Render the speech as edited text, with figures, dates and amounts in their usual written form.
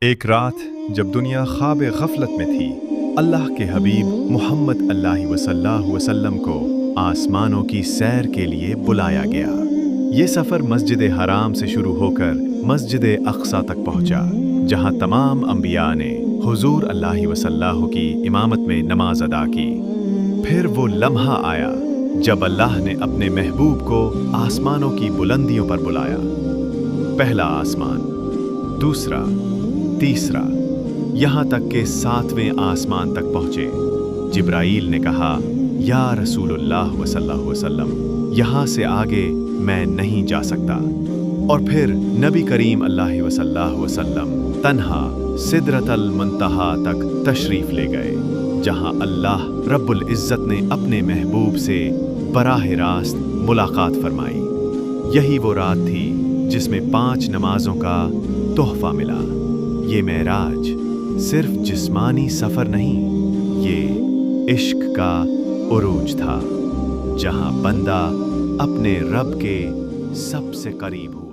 ایک رات جب دنیا خواب غفلت میں تھی، اللہ کے حبیب محمد اللہ وصلہ وسلم کو آسمانوں کی سیر کے لیے بلایا گیا۔ یہ سفر مسجد حرام سے شروع ہو کر مسجد اقصیٰ تک پہنچا، جہاں تمام انبیاء نے حضور اللہ وصلہ کی امامت میں نماز ادا کی۔ پھر وہ لمحہ آیا جب اللہ نے اپنے محبوب کو آسمانوں کی بلندیوں پر بلایا۔ پہلا آسمان، دوسرا، تیسرا، یہاں تک کہ 7ویں آسمان تک پہنچے۔ جبرائیل نے کہا، یا رسول اللہ صلی اللہ علیہ وسلم، یہاں سے آگے میں نہیں جا سکتا۔ اور پھر نبی کریم اللہ صلی اللہ علیہ وسلم تنہا سدرۃ المنتہا تک تشریف لے گئے، جہاں اللہ رب العزت نے اپنے محبوب سے براہ راست ملاقات فرمائی۔ یہی وہ رات تھی جس میں 5 نمازوں کا تحفہ ملا۔ یہ معراج صرف جسمانی سفر نہیں، یہ عشق کا عروج تھا، جہاں بندہ اپنے رب کے سب سے قریب ہوا۔